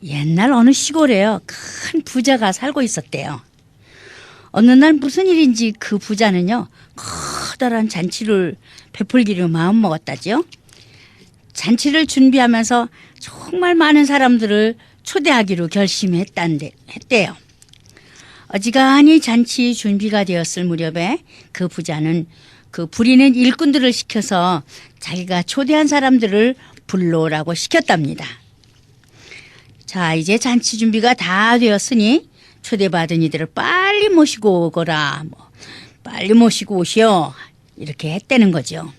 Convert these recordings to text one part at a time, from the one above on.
옛날 어느 시골에요. 큰 부자가 살고 있었대요. 어느 날 무슨 일인지 그 부자는요. 커다란 잔치를 베풀기로 마음먹었다지요. 잔치를 준비하면서 정말 많은 사람들을 초대하기로 했대요. 어지간히 잔치 준비가 되었을 무렵에 그 부자는 그 부리는 일꾼들을 시켜서 자기가 초대한 사람들을 불러오라고 시켰답니다. 자, 이제 잔치 준비가 다 되었으니 초대받은 이들을 빨리 모시고 오거라. 빨리 모시고 오시오. 이렇게 했다는 거죠.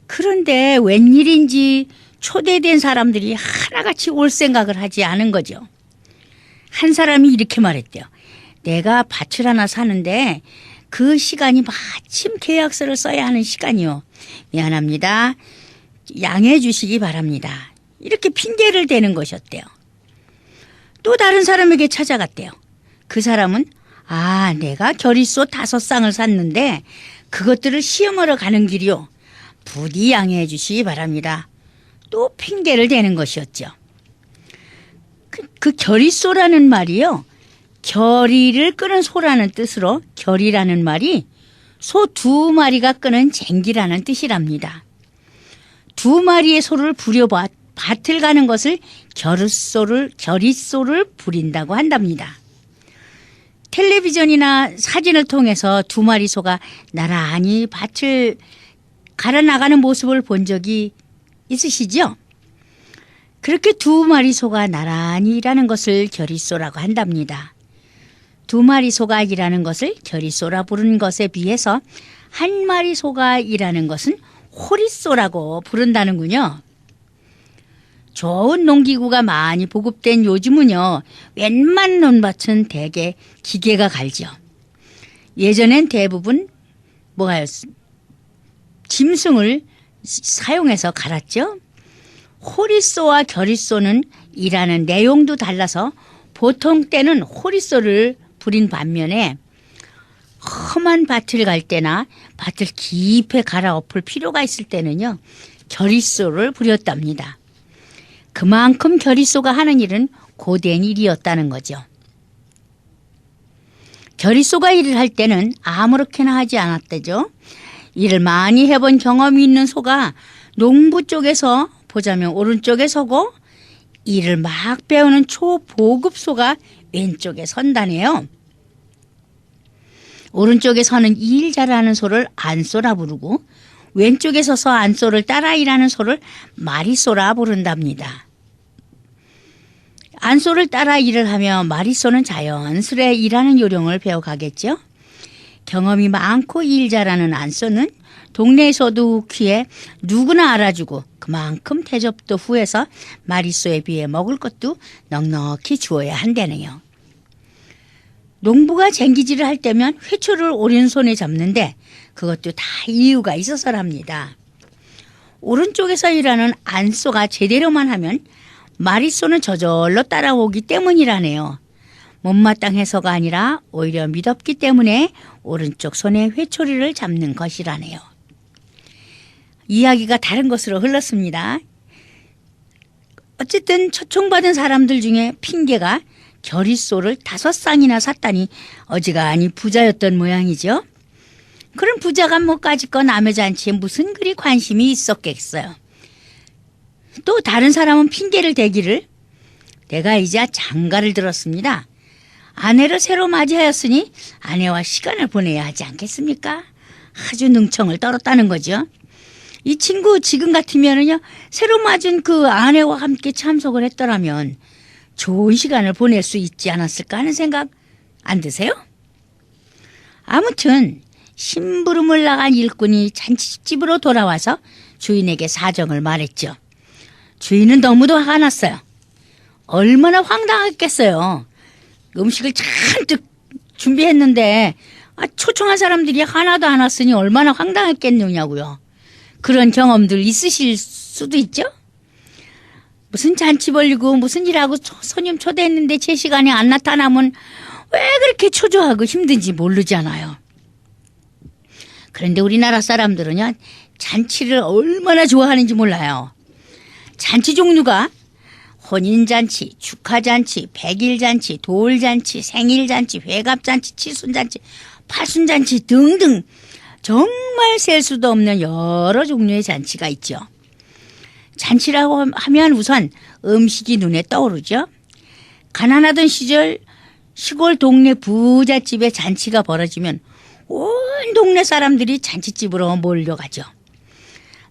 그런데 웬일인지 초대된 사람들이 하나같이 올 생각을 하지 않은 거죠. 한 사람이 이렇게 말했대요. 내가 밭을 하나 사는데 그 시간이 마침 계약서를 써야 하는 시간이요. 미안합니다. 양해해 주시기 바랍니다. 이렇게 핑계를 대는 것이었대요. 또 다른 사람에게 찾아갔대요. 그 사람은 내가 결의소 5쌍을 샀는데 그것들을 시험하러 가는 길이요. 부디 양해해 주시기 바랍니다. 또 핑계를 대는 것이었죠. 그 결의소라는 말이요. 결의를 끄는 소라는 뜻으로 결의라는 말이 소 2마리가 끄는 쟁기라는 뜻이랍니다. 2마리의 소를 부려 밭을 가는 것을 결의소를 부린다고 한답니다. 텔레비전이나 사진을 통해서 2마리 소가 나란히 밭을 갈아 나가는 모습을 본 적이 있으시죠? 그렇게 2마리 소가 나란히 일하는 것을 결의소라고 한답니다. 2마리 소가 일하는 것을 결의소라 부르는 것에 비해서 1마리 소가 일하는 것은 호리소라고 부른다는군요. 좋은 농기구가 많이 보급된 요즘은요. 웬만한 논밭은 대개 기계가 갈죠. 예전엔 대부분 짐승을 사용해서 갈았죠. 호리소와 결의소는 일하는 내용도 달라서 보통 때는 호리소를 부린 반면에 험한 밭을 갈 때나 밭을 깊이 갈아엎을 필요가 있을 때는요. 결의소를 부렸답니다. 그만큼 결의소가 하는 일은 고된 일이었다는 거죠. 결의소가 일을 할 때는 아무렇게나 하지 않았대죠. 일을 많이 해본 경험이 있는 소가 농부 쪽에서 보자면 오른쪽에 서고 일을 막 배우는 초보급소가 왼쪽에 선다네요. 오른쪽에 서는 일 잘하는 소를 안소라 부르고 왼쪽에 서서 안소를 따라 일하는 소를 마리소라 부른답니다. 안소를 따라 일을 하며 마리소는 자연스레 일하는 요령을 배워가겠죠. 경험이 많고 일 잘하는 안소는 동네에서도 귀에 누구나 알아주고 그만큼 대접도 후해서 마리소에 비해 먹을 것도 넉넉히 주어야 한다네요. 농부가 쟁기질을 할 때면 회초를 오른손에 잡는데 그것도 다 이유가 있어서랍니다. 오른쪽에서 일하는 안소가 제대로만 하면 마리소는 저절로 따라오기 때문이라네요. 못마땅해서가 아니라 오히려 미덥기 때문에 오른쪽 손에 회초리를 잡는 것이라네요. 이야기가 다른 것으로 흘렀습니다. 어쨌든 초청받은 사람들 중에 핑계가 결의소를 5쌍이나 샀다니 어지간히 부자였던 모양이죠. 그런 부자가 까짓거 남의 잔치에 무슨 그리 관심이 있었겠어요. 또 다른 사람은 핑계를 대기를 내가 이제 장가를 들었습니다. 아내를 새로 맞이하였으니 아내와 시간을 보내야 하지 않겠습니까? 아주 능청을 떨었다는 거죠. 이 친구 지금 같으면은요 새로 맞은 그 아내와 함께 참석을 했더라면 좋은 시간을 보낼 수 있지 않았을까 하는 생각 안 드세요? 아무튼 심부름을 나간 일꾼이 잔치집으로 돌아와서 주인에게 사정을 말했죠. 주인은 너무도 화가 났어요. 얼마나 황당했겠어요. 음식을 잔뜩 준비했는데 초청한 사람들이 하나도 안 왔으니 얼마나 황당했겠느냐고요. 그런 경험들 있으실 수도 있죠. 무슨 잔치 벌리고 무슨 일하고 손님 초대했는데 제 시간에 안 나타나면 왜 그렇게 초조하고 힘든지 모르잖아요. 그런데 우리나라 사람들은요 잔치를 얼마나 좋아하는지 몰라요. 잔치 종류가 혼인잔치, 축하잔치, 백일잔치, 돌잔치, 생일잔치, 회갑잔치, 칠순잔치, 팔순잔치 등등 정말 셀 수도 없는 여러 종류의 잔치가 있죠. 잔치라고 하면 우선 음식이 눈에 떠오르죠. 가난하던 시절 시골 동네 부잣집에 잔치가 벌어지면 온 동네 사람들이 잔치집으로 몰려가죠.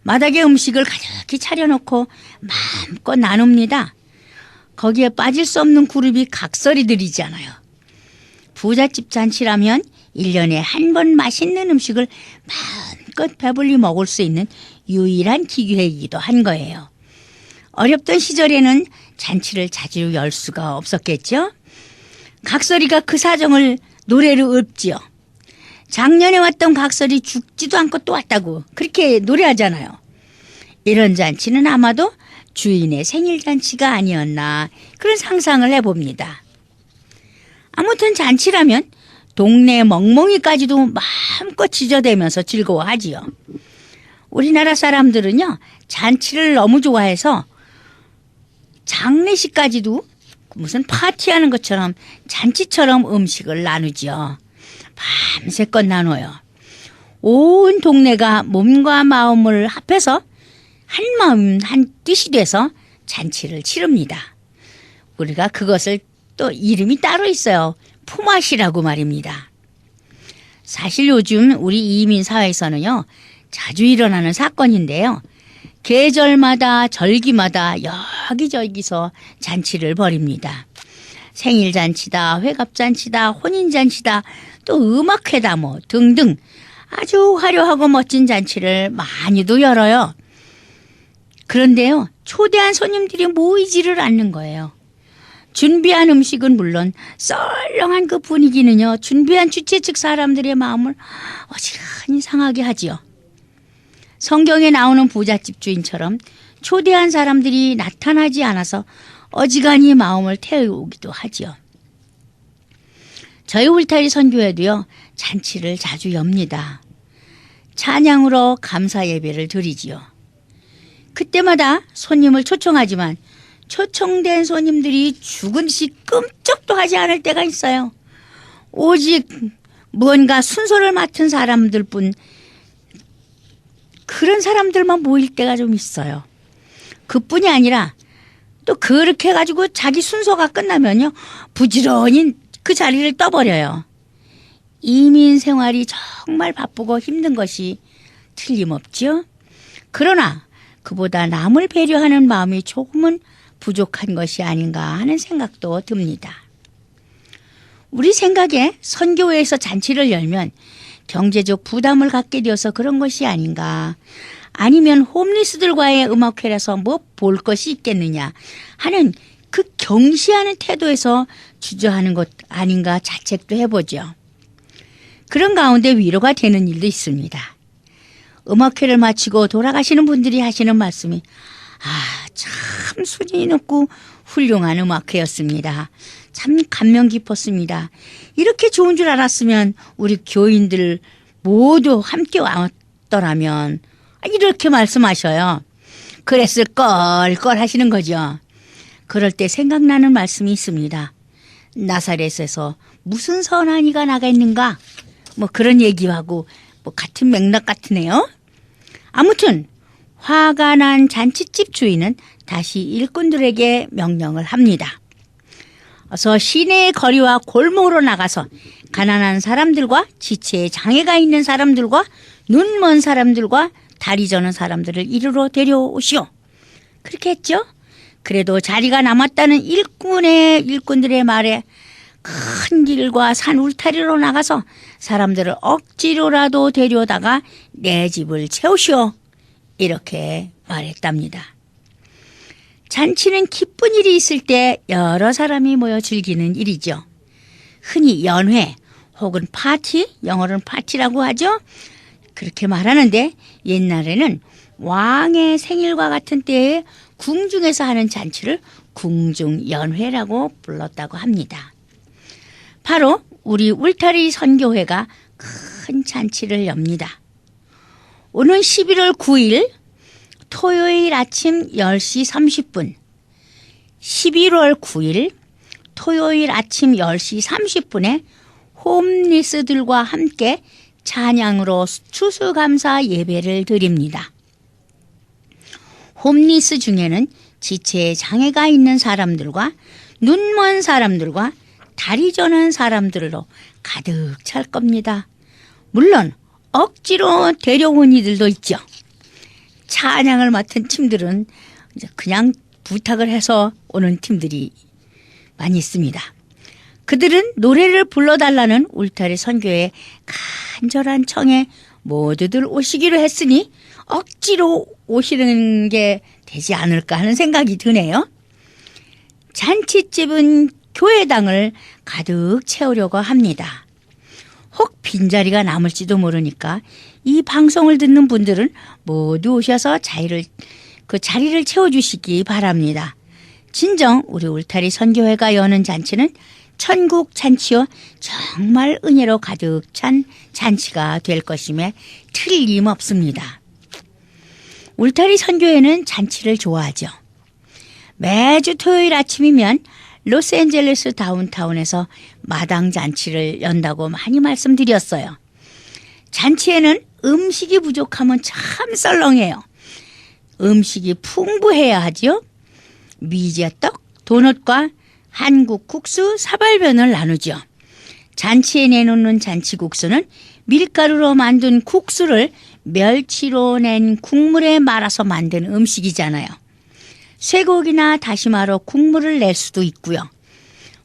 마당에 음식을 가득히 차려놓고 마음껏 나눕니다. 거기에 빠질 수 없는 그룹이 각설이들이잖아요. 부잣집 잔치라면 1년에 한 번 맛있는 음식을 마음껏 배불리 먹을 수 있는 유일한 기회이기도 한 거예요. 어렵던 시절에는 잔치를 자주 열 수가 없었겠죠. 각설이가 그 사정을 노래로 읊지요. 작년에 왔던 각설이 죽지도 않고 또 왔다고 그렇게 노래하잖아요. 이런 잔치는 아마도 주인의 생일잔치가 아니었나 그런 상상을 해봅니다. 아무튼 잔치라면 동네 멍멍이까지도 마음껏 지저대면서 즐거워하지요. 우리나라 사람들은요, 잔치를 너무 좋아해서 장례식까지도 무슨 파티하는 것처럼 잔치처럼 음식을 나누지요. 밤새껏 나눠요. 온 동네가 몸과 마음을 합해서 한 마음 한 뜻이 돼서 잔치를 치릅니다. 우리가 그것을 또 이름이 따로 있어요. 품앗이라고 말입니다. 사실 요즘 우리 이민 사회에서는요, 자주 일어나는 사건인데요. 계절마다 절기마다 여기저기서 잔치를 벌입니다. 생일잔치다, 회갑잔치다, 혼인잔치다, 또 음악회다 뭐 등등 아주 화려하고 멋진 잔치를 많이도 열어요. 그런데요, 초대한 손님들이 모이지를 않는 거예요. 준비한 음식은 물론 썰렁한 그 분위기는요, 준비한 주최 측 사람들의 마음을 어지간히 상하게 하지요. 성경에 나오는 부잣집 주인처럼 초대한 사람들이 나타나지 않아서 어지간히 마음을 태우기도 하지요. 저희 울타리 선교회도요, 잔치를 자주 엽니다. 찬양으로 감사 예배를 드리지요. 그때마다 손님을 초청하지만 초청된 손님들이 죽은 시 끔찍도 하지 않을 때가 있어요. 오직 무언가 순서를 맡은 사람들뿐, 그런 사람들만 모일 때가 좀 있어요. 그뿐이 아니라 또 그렇게 해가지고 자기 순서가 끝나면요, 부지런히 그 자리를 떠버려요. 이민 생활이 정말 바쁘고 힘든 것이 틀림없죠. 그러나 그보다 남을 배려하는 마음이 조금은 부족한 것이 아닌가 하는 생각도 듭니다. 우리 생각에 선교회에서 잔치를 열면 경제적 부담을 갖게 되어서 그런 것이 아닌가, 아니면 홈리스들과의 음악회라서 뭐 볼 것이 있겠느냐 하는 그 경시하는 태도에서 주저하는 것 아닌가 자책도 해보죠. 그런 가운데 위로가 되는 일도 있습니다. 음악회를 마치고 돌아가시는 분들이 하시는 말씀이 참 수준이 높고 훌륭한 음악회였습니다. 참 감명 깊었습니다. 이렇게 좋은 줄 알았으면 우리 교인들 모두 함께 왔더라면, 이렇게 말씀하셔요. 그랬을 걸 하시는 거죠. 그럴 때 생각나는 말씀이 있습니다. 나사렛에서 무슨 선한 이가 나겠는가? 뭐 그런 얘기하고 뭐 같은 맥락 같으네요. 아무튼 화가 난 잔치집 주인은 다시 일꾼들에게 명령을 합니다. 어서 시내의 거리와 골목으로 나가서 가난한 사람들과 지체에 장애가 있는 사람들과 눈 먼 사람들과 다리 저는 사람들을 이리로 데려오시오. 그렇게 했죠. 그래도 자리가 남았다는 일꾼들의 말에 큰 길과 산 울타리로 나가서 사람들을 억지로라도 데려다가 내 집을 채우시오. 이렇게 말했답니다. 잔치는 기쁜 일이 있을 때 여러 사람이 모여 즐기는 일이죠. 흔히 연회 혹은 파티, 영어로는 파티라고 하죠. 그렇게 말하는데 옛날에는 왕의 생일과 같은 때에 궁중에서 하는 잔치를 궁중연회라고 불렀다고 합니다. 바로 우리 울타리 선교회가 큰 잔치를 엽니다. 오는 11월 9일 토요일 아침 10시 30분 11월 9일 토요일 아침 10시 30분에 홈리스들과 함께 찬양으로 추수감사 예배를 드립니다. 홈리스 중에는 지체에 장애가 있는 사람들과 눈먼 사람들과 다리 저는 사람들로 가득 찰 겁니다. 물론 억지로 데려온 이들도 있죠. 찬양을 맡은 팀들은 그냥 부탁을 해서 오는 팀들이 많이 있습니다. 그들은 노래를 불러달라는 울타리 선교의 간절한 청에 모두들 오시기로 했으니 억지로 오시는 게 되지 않을까 하는 생각이 드네요. 잔치집은 교회당을 가득 채우려고 합니다. 혹 빈자리가 남을지도 모르니까 이 방송을 듣는 분들은 모두 오셔서 그 자리를 채워주시기 바랍니다. 진정 우리 울타리 선교회가 여는 잔치는 천국 잔치요 정말 은혜로 가득 찬 잔치가 될 것임에 틀림없습니다. 울타리 선교회는 잔치를 좋아하죠. 매주 토요일 아침이면 로스앤젤레스 다운타운에서 마당 잔치를 연다고 많이 말씀드렸어요. 잔치에는 음식이 부족하면 참 썰렁해요. 음식이 풍부해야 하지요. 미제떡, 도넛과 한국 국수, 사발면을 나누죠. 잔치에 내놓는 잔치국수는 밀가루로 만든 국수를 멸치로 낸 국물에 말아서 만든 음식이잖아요. 쇠고기나 다시마로 국물을 낼 수도 있고요.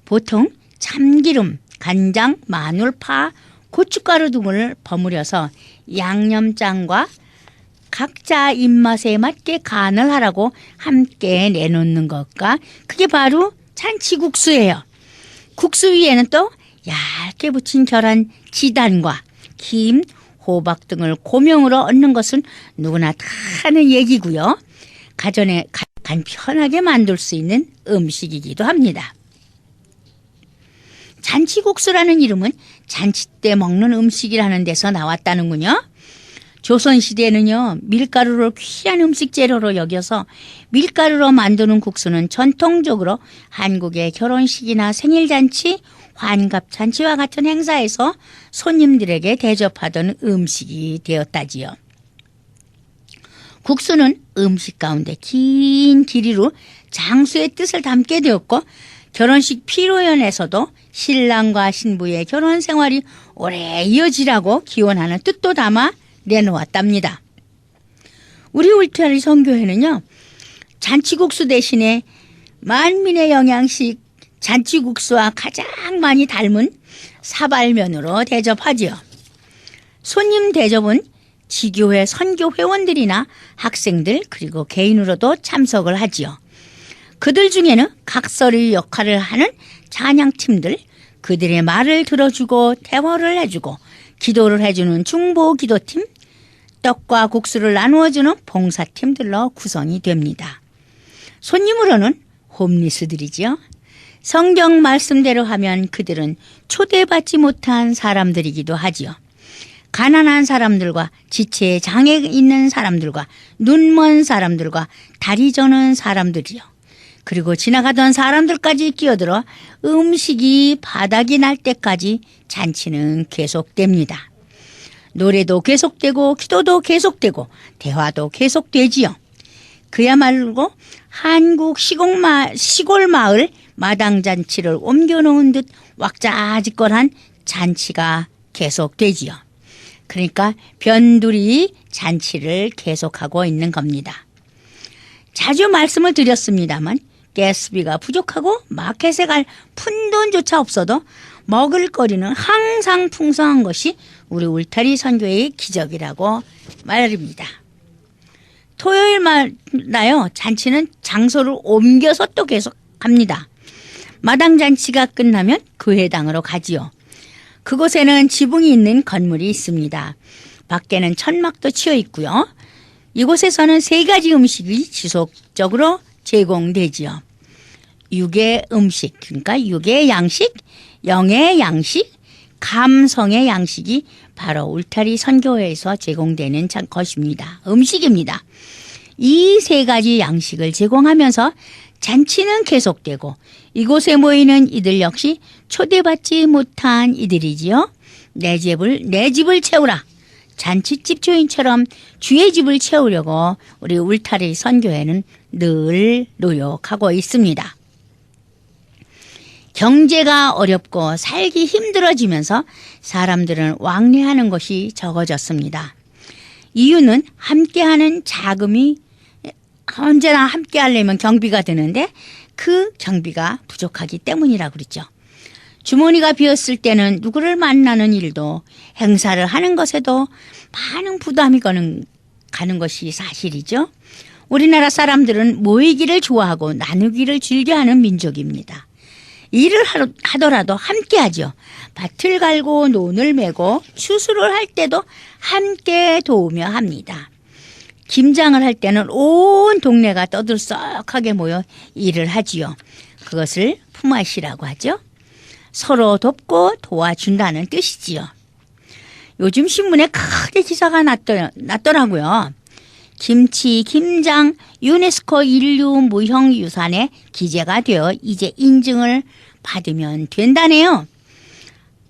보통 참기름, 간장, 마늘, 파, 고춧가루 등을 버무려서 양념장과 각자 입맛에 맞게 간을 하라고 함께 내놓는 것과 그게 바로 잔치국수예요. 국수 위에는 또 얇게 부친 결한 지단과 김, 호박 등을 고명으로 얹는 것은 누구나 다 하는 얘기고요. 가정에 간편하게 만들 수 있는 음식이기도 합니다. 잔치국수라는 이름은 잔치 때 먹는 음식이라는 데서 나왔다는군요. 조선시대에는요, 밀가루를 귀한 음식 재료로 여겨서 밀가루로 만드는 국수는 전통적으로 한국의 결혼식이나 생일잔치, 환갑잔치와 같은 행사에서 손님들에게 대접하던 음식이 되었다지요. 국수는 음식 가운데 긴 길이로 장수의 뜻을 담게 되었고 결혼식 피로연에서도 신랑과 신부의 결혼 생활이 오래 이어지라고 기원하는 뜻도 담아 내놓았답니다. 우리 울타리 선교회는요, 잔치국수 대신에 만민의 영양식 잔치국수와 가장 많이 닮은 사발면으로 대접하지요. 손님 대접은 지교회 선교 회원들이나 학생들 그리고 개인으로도 참석을 하지요. 그들 중에는 각설의 역할을 하는 찬양팀들, 그들의 말을 들어주고 대화를 해주고 기도를 해주는 중보기도팀, 떡과 국수를 나누어주는 봉사팀들로 구성이 됩니다. 손님으로는 홈리스들이지요. 성경 말씀대로 하면 그들은 초대받지 못한 사람들이기도 하지요. 가난한 사람들과 지체에 장애 있는 사람들과 눈먼 사람들과 다리 저는 사람들이요. 그리고 지나가던 사람들까지 끼어들어 음식이 바닥이 날 때까지 잔치는 계속됩니다. 노래도 계속되고 기도도 계속되고 대화도 계속되지요. 그야말로 한국 시골 마을 마당잔치를 옮겨놓은 듯 왁자지껄한 잔치가 계속되지요. 그러니까 변두리 잔치를 계속하고 있는 겁니다. 자주 말씀을 드렸습니다만 가스비가 부족하고 마켓에 갈 푼돈조차 없어도 먹을거리는 항상 풍성한 것이 우리 울타리 선교회의 기적이라고 말입니다. 토요일마다요 잔치는 장소를 옮겨서 또 계속합니다. 마당잔치가 끝나면 교회당으로 가지요. 그곳에는 지붕이 있는 건물이 있습니다. 밖에는 천막도 치어 있고요. 이곳에서는 3가지 음식이 지속적으로 제공되지요. 육의 음식, 그러니까 육의 양식, 영의 양식, 감성의 양식이 바로 울타리 선교회에서 제공되는 것입니다. 음식입니다. 이 3가지 양식을 제공하면서 잔치는 계속되고 이곳에 모이는 이들 역시 초대받지 못한 이들이지요. 내 집을 채우라. 잔치집 주인처럼 주의 집을 채우려고 우리 울타리 선교회는 늘 노력하고 있습니다. 경제가 어렵고 살기 힘들어지면서 사람들은 왕래하는 것이 적어졌습니다. 이유는 함께하는 자금이 언제나 함께 하려면 경비가 드는데 그 경비가 부족하기 때문이라고 그러죠. 주머니가 비었을 때는 누구를 만나는 일도 행사를 하는 것에도 많은 부담이 가는 것이 사실이죠. 우리나라 사람들은 모이기를 좋아하고 나누기를 즐겨하는 민족입니다. 일을 하더라도 함께 하죠. 밭을 갈고 논을 메고 추수를 할 때도 함께 도우며 합니다. 김장을 할 때는 온 동네가 떠들썩하게 모여 일을 하지요. 그것을 품앗이라고 하죠. 서로 돕고 도와준다는 뜻이지요. 요즘 신문에 크게 기사가 났더라고요. 김치, 김장, 유네스코 인류 무형유산에 기재가 되어 이제 인증을 받으면 된다네요.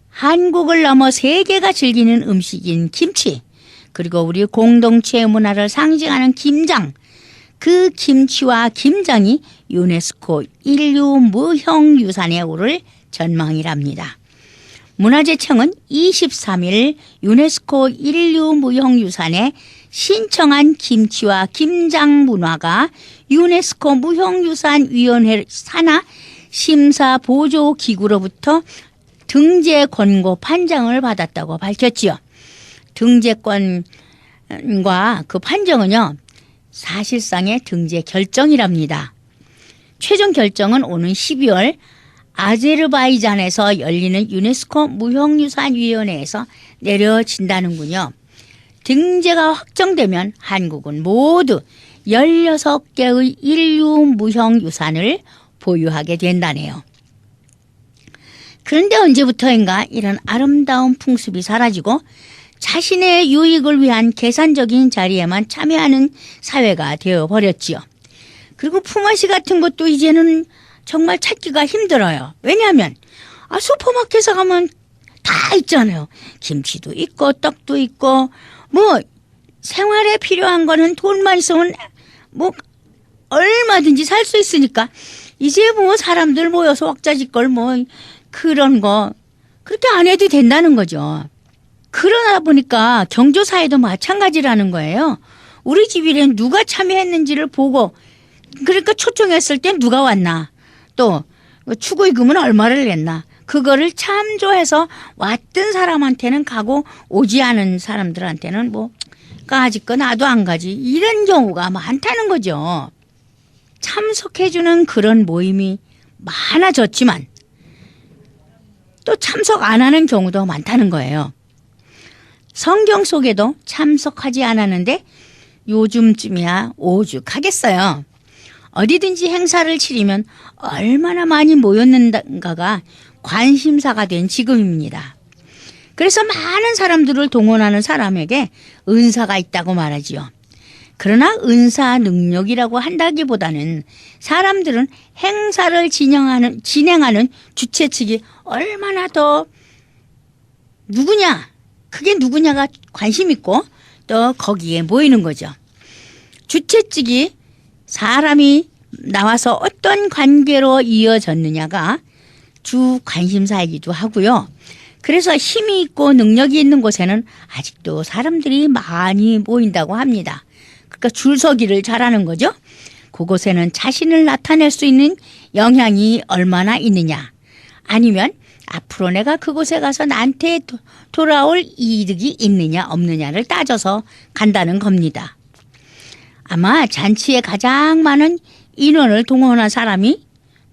한국을 넘어 세계가 즐기는 음식인 김치, 그리고 우리 공동체 문화를 상징하는 김장, 그 김치와 김장이 유네스코 인류 무형유산에 오를 전망이랍니다. 문화재청은 23일 유네스코 인류 무형유산에 신청한 김치와 김장 문화가 유네스코 무형유산위원회 산하 심사보조기구로부터 등재 권고 판정을 받았다고 밝혔지요. 등재권과 그 판정은요, 사실상의 등재 결정이랍니다. 최종 결정은 오는 12월 아제르바이잔에서 열리는 유네스코 무형유산위원회에서 내려진다는군요. 등재가 확정되면 한국은 모두 16개의 인류 무형유산을 보유하게 된다네요. 그런데 언제부터인가 이런 아름다운 풍습이 사라지고 자신의 유익을 위한 계산적인 자리에만 참여하는 사회가 되어버렸지요. 그리고 품앗이 같은 것도 이제는 정말 찾기가 힘들어요. 왜냐하면 슈퍼마켓에 가면 다 있잖아요. 김치도 있고 떡도 있고 뭐 생활에 필요한 거는 돈만 있으면 뭐 얼마든지 살 수 있으니까 이제 뭐 사람들 모여서 왁자지껄 뭐 그런 거 그렇게 안 해도 된다는 거죠. 그러다 보니까 경조사에도 마찬가지라는 거예요. 우리 집 일에 누가 참여했는지를 보고 그러니까 초청했을 때 누가 왔나 또 추구임금은 얼마를 냈나 그거를 참조해서 왔던 사람한테는 가고 오지 않은 사람들한테는 뭐 까짓 거 나도 안 가지 이런 경우가 많다는 거죠. 참석해주는 그런 모임이 많아졌지만 또 참석 안 하는 경우도 많다는 거예요. 성경 속에도 참석하지 않았는데 요즘쯤이야 오죽하겠어요. 어디든지 행사를 치르면 얼마나 많이 모였는가가 관심사가 된 지금입니다. 그래서 많은 사람들을 동원하는 사람에게 은사가 있다고 말하지요. 그러나 은사 능력이라고 한다기보다는 사람들은 행사를 진행하는 주최 측이 얼마나 더 그게 누구냐가 관심 있고 또 거기에 모이는 거죠. 주최 측이 사람이 나와서 어떤 관계로 이어졌느냐가 주 관심사이기도 하고요. 그래서 힘이 있고 능력이 있는 곳에는 아직도 사람들이 많이 모인다고 합니다. 그러니까 줄서기를 잘하는 거죠. 그곳에는 자신을 나타낼 수 있는 영향이 얼마나 있느냐 아니면 앞으로 내가 그곳에 가서 나한테 돌아올 이득이 있느냐 없느냐를 따져서 간다는 겁니다. 아마 잔치에 가장 많은 인원을 동원한 사람이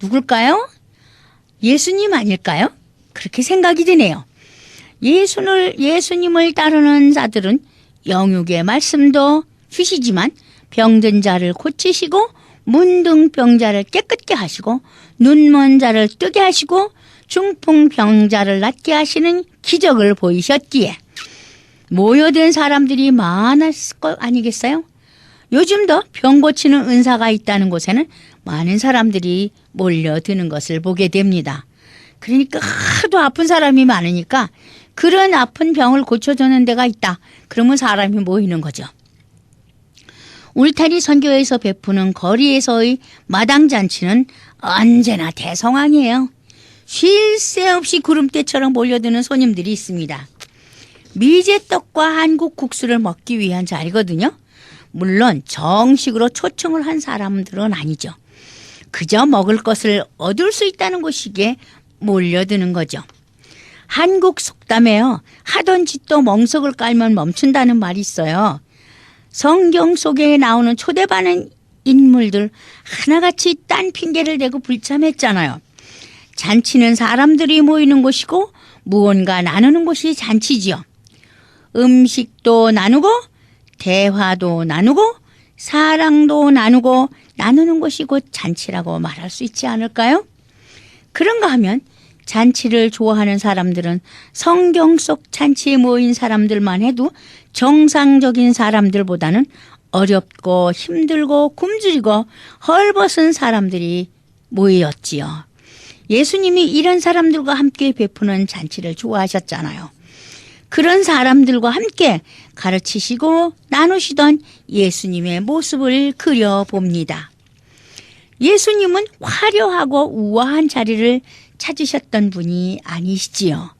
누굴까요? 예수님 아닐까요? 그렇게 생각이 드네요. 예수님을 따르는 자들은 영육의 말씀도 주시지만 병든 자를 고치시고 문둥병자를 깨끗게 하시고 눈먼 자를 뜨게 하시고 중풍병자를 낫게 하시는 기적을 보이셨기에 모여든 사람들이 많았을 것 아니겠어요? 요즘도 병 고치는 은사가 있다는 곳에는 많은 사람들이 몰려드는 것을 보게 됩니다. 그러니까 하도 아픈 사람이 많으니까 그런 아픈 병을 고쳐주는 데가 있다. 그러면 사람이 모이는 거죠. 울타리 선교회에서 베푸는 거리에서의 마당잔치는 언제나 대성황이에요. 쉴 새 없이 구름대처럼 몰려드는 손님들이 있습니다. 미제떡과 한국 국수를 먹기 위한 자리거든요. 물론 정식으로 초청을 한 사람들은 아니죠. 그저 먹을 것을 얻을 수 있다는 곳이기에 몰려드는 거죠. 한국 속담에요. 하던 짓도 멍석을 깔면 멈춘다는 말이 있어요. 성경 속에 나오는 초대받은 인물들 하나같이 딴 핑계를 대고 불참했잖아요. 잔치는 사람들이 모이는 곳이고 무언가 나누는 곳이 잔치지요. 음식도 나누고 대화도 나누고 사랑도 나누고 나누는 곳이 곧 잔치라고 말할 수 있지 않을까요? 그런가 하면 잔치를 좋아하는 사람들은 성경 속 잔치에 모인 사람들만 해도 정상적인 사람들보다는 어렵고 힘들고 굶주리고 헐벗은 사람들이 모였지요. 예수님이 이런 사람들과 함께 베푸는 잔치를 좋아하셨잖아요. 그런 사람들과 함께 가르치시고 나누시던 예수님의 모습을 그려봅니다. 예수님은 화려하고 우아한 자리를 찾으셨던 분이 아니시지요.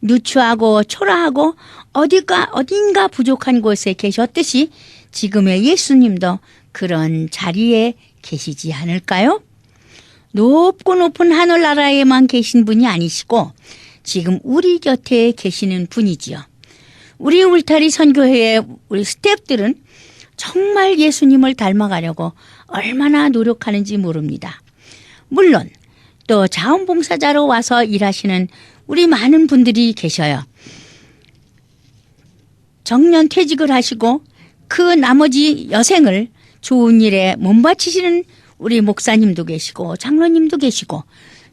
누추하고 초라하고 어딘가 부족한 곳에 계셨듯이 지금의 예수님도 그런 자리에 계시지 않을까요? 높고 높은 하늘나라에만 계신 분이 아니시고 지금 우리 곁에 계시는 분이지요. 우리 울타리 선교회의 우리 스태프들은 정말 예수님을 닮아가려고 얼마나 노력하는지 모릅니다. 물론 또 자원봉사자로 와서 일하시는 우리 많은 분들이 계셔요. 정년 퇴직을 하시고 그 나머지 여생을 좋은 일에 몸바치시는 우리 목사님도 계시고 장로님도 계시고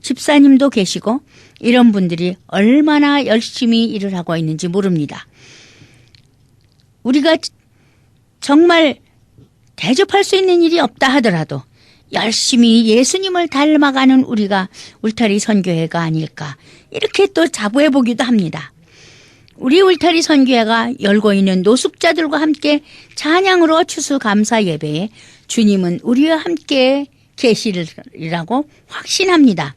집사님도 계시고 이런 분들이 얼마나 열심히 일을 하고 있는지 모릅니다. 우리가 정말 대접할 수 있는 일이 없다 하더라도 열심히 예수님을 닮아가는 우리가 울타리 선교회가 아닐까 이렇게 또 자부해 보기도 합니다. 우리 울타리 선교회가 열고 있는 노숙자들과 함께 찬양으로 추수감사 예배에 주님은 우리와 함께 계시리라고 확신합니다.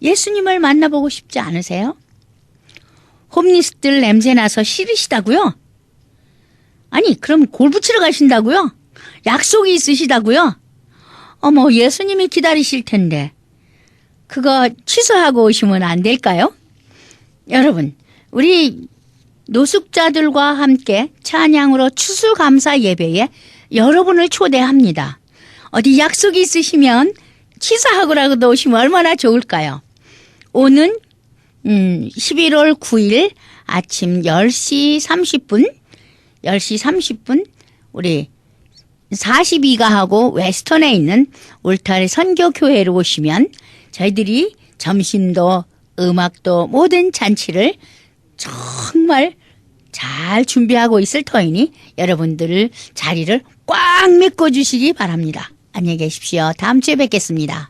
예수님을 만나보고 싶지 않으세요? 홈리스들 냄새나서 싫으시다고요? 아니 그럼 골프 치러 가신다고요? 약속이 있으시다고요? 어머 예수님이 기다리실 텐데 그거 취소하고 오시면 안 될까요? 여러분 우리 노숙자들과 함께 찬양으로 추수감사 예배에 여러분을 초대합니다. 어디 약속이 있으시면 취소하고라도 오시면 얼마나 좋을까요? 오는 11월 9일 아침 10시 30분 우리 42가하고 웨스턴에 있는 울타리 선교교회로 오시면 저희들이 점심도 음악도 모든 잔치를 정말 잘 준비하고 있을 터이니 여러분들 자리를 꽉 메꿔주시기 바랍니다. 안녕히 계십시오. 다음 주에 뵙겠습니다.